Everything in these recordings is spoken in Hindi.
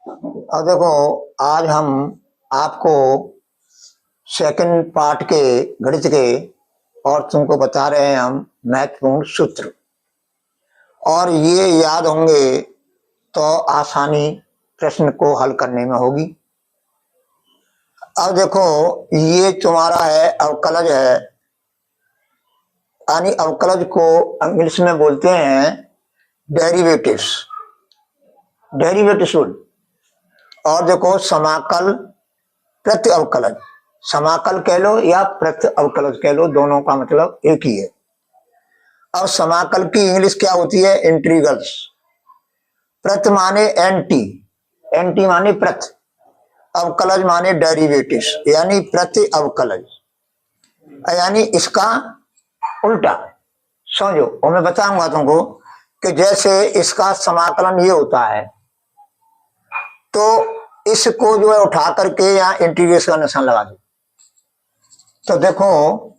अब देखो, आज हम आपको सेकंड पार्ट के गणित के और तुमको बता रहे हैं हम महत्वपूर्ण सूत्र। और ये याद होंगे तो आसानी प्रश्न को हल करने में होगी। अब देखो, ये तुम्हारा है अवकलज है, यानी अवकलज को इंग्लिश में बोलते हैं डेरिवेटिव्स, डेरिवेटिव्स। और देखो, समाकल प्रति अवकलज, समाकल कह लो या प्रति अवकलज कह लो, दोनों का मतलब एक ही है। अब समाकल की इंग्लिश क्या होती है? इंटीग्रल्स। प्रति माने एनटी, एनटी माने प्रति, अवकलज माने डेरिवेटिव्स, यानी प्रति अवकलज, यानी इसका उल्टा समझो। और मैं बताऊंगा तुमको कि जैसे इसका समाकलन ये होता है, तो इसको जो है उठा करके यहाँ इंटीग्रेशन का निशान लगा दो। तो देखो,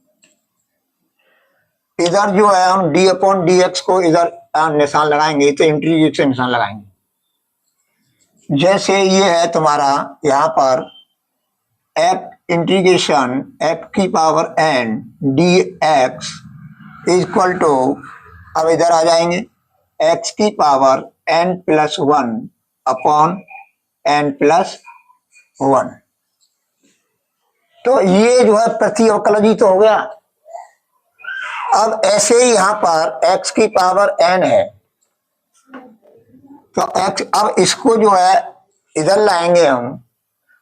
इधर जो है हम डी अपॉन डी एक्स को इधर निशान लगाएंगे तो इंटीग्रेशन निशान लगाएंगे। जैसे ये है तुम्हारा यहाँ पर एफ इंटीग्रेशन एफ की power n d x equal to, अब इधर आ जाएंगे एक्स की power n plus one upon n plus one. तो ये जो है प्रति अवकलज तो हो गया। अब ऐसे ही यहां पर x की पावर n है, तो x, अब इसको जो है इधर लाएंगे हम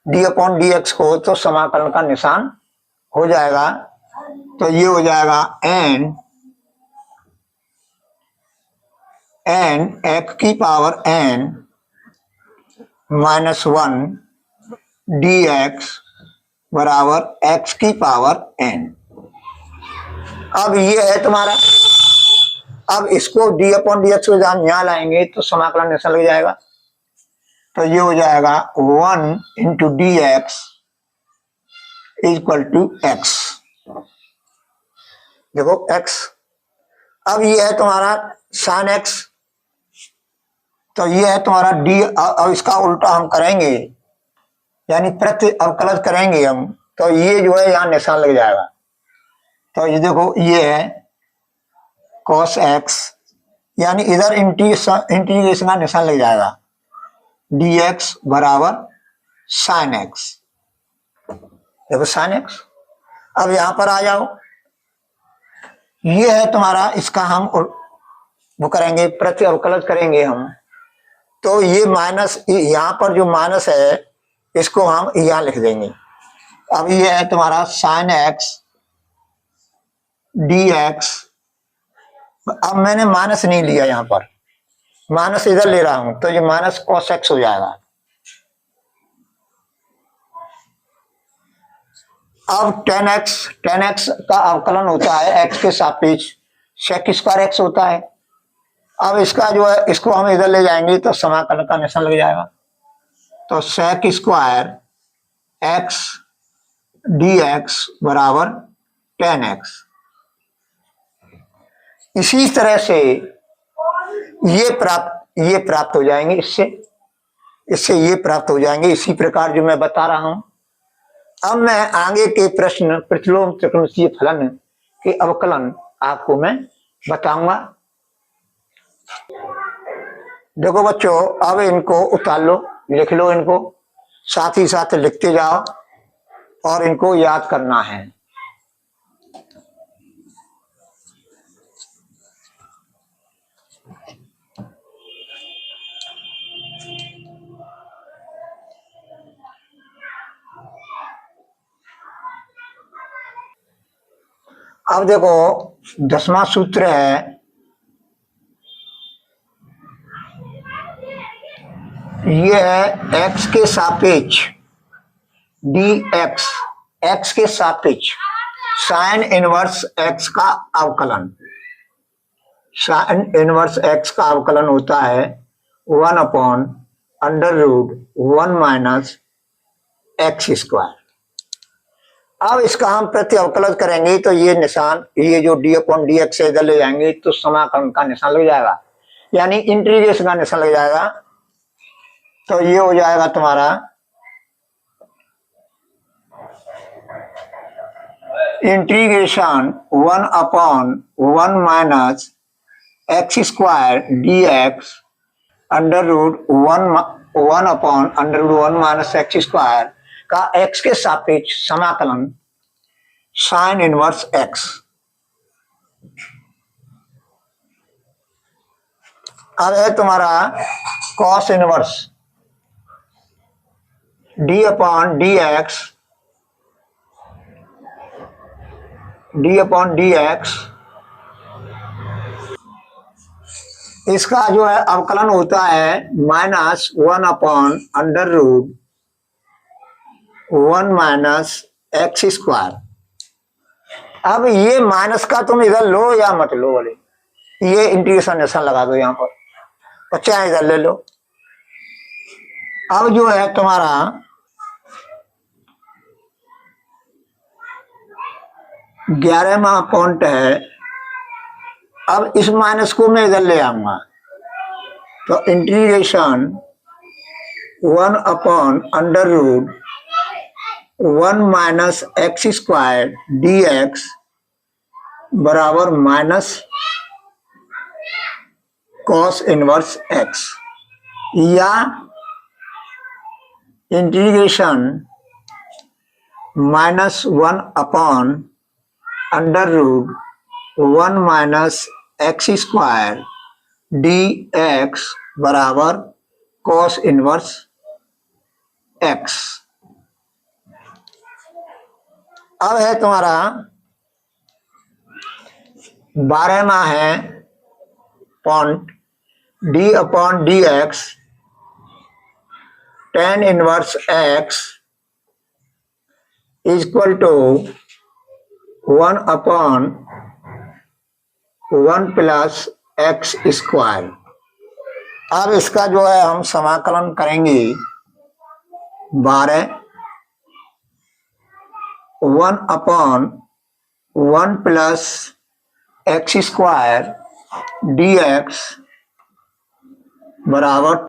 d अपॉन डी एक्स को, तो समाकलन का निशान हो जाएगा। तो ये हो जाएगा n x की power n minus one D x बराबर x की पावर n। अब ये है तुम्हारा, अब इसको डी अपॉन डी एक्स को यहाँ लाएंगे तो समाकलन निशान लग जाएगा। तो ये हो जाएगा one into d x equal to x. देखो x, अब ये है तुम्हारा साइन x, तो ये है तुम्हारा डी। अब इसका उल्टा हम करेंगे, यानी प्रति अवकलज करेंगे हम, तो ये जो है यहाँ निशान लग जाएगा। तो ये देखो, ये है cos x, यानी इधर इंटीग्रेशन का निशान लग जाएगा, dx बराबर sin x। देखो sin x। अब यहां पर आ जाओ, ये है तुम्हारा, इसका हम वो करेंगे, प्रति अवकलज करेंगे हम। तो ये माइनस, यहां पर जो माइनस है इसको हम यहां लिख देंगे। अब ये है तुम्हारा sin x dx। अब मैंने माइनस नहीं लिया, यहां पर माइनस इधर ले रहा हूं, तो ये माइनस cos x हो जाएगा। अब tan x का अवकलन होता है x के सापेक्ष, sec स्क्वायर x होता है। अब इसका जो है, इसको हम इधर ले जाएंगे तो समाकलन का निशान लग जाएगा। तो sec स्क्वायर x dx बराबर tan x। इसी तरह से ये प्राप्त हो जाएंगे, इससे ये प्राप्त हो जाएंगे, इसी प्रकार जो मैं बता रहा हूं। अब मैं आगे के प्रश्न प्रतिलोम त्रिकोणीय फलन के अवकलन आपको मैं बताऊंगा। देखो बच्चों, अब इनको उतार लो, लिख लो इनको, साथ ही साथ लिखते जाओ और इनको याद करना है। अब देखो, 10वां सूत्र है, ये है x के सापेक्ष dx, x के सापेक्ष साइन इनवर्स x का अवकलन। साइन इनवर्स x का अवकलन होता है 1 upon under root 1 minus x square. अब इसका हम प्रति अवकलज करेंगे तो ये निशान, ये जो डी अपॉन डी एक्स से इधर ले जाएंगे तो समाकलन का निशान लग जाएगा, यानी इंटीग्रेशन का निशान लग जाएगा। तो ये हो जाएगा तुम्हारा integration 1/1 minus x square d x under root 1/1 minus x square का एक्स के सापेक्ष समाकलन साइन इनवर्स एक्स। अब है तुम्हारा cos inverse d upon d x इसका जो है अवकलन होता है -1/√1 माइनस एक्स स्क्वायर। अब ये माइनस का तुम इधर लो या मत लो बोले, ये इंटीग्रेशन निशान लगा दो यहाँ पर, और चाहे इधर ले लो। अब जो है तुम्हारा 11वां पॉइंट है। अब इस माइनस को मैं इधर ले आऊंगा, तो integration 1/√1 minus x square d x बराबर माइनस कॉस इनवर्स एक्स, या integration -1/√1 minus x square d x बराबर कॉस इनवर्स एक्स। अब है तुम्हारा 12वां है point d upon d x tan inverse x equal to 1/1 plus x square. अब इसका जो है हम समाकलन करेंगे 1/1 plus x square d x बराबर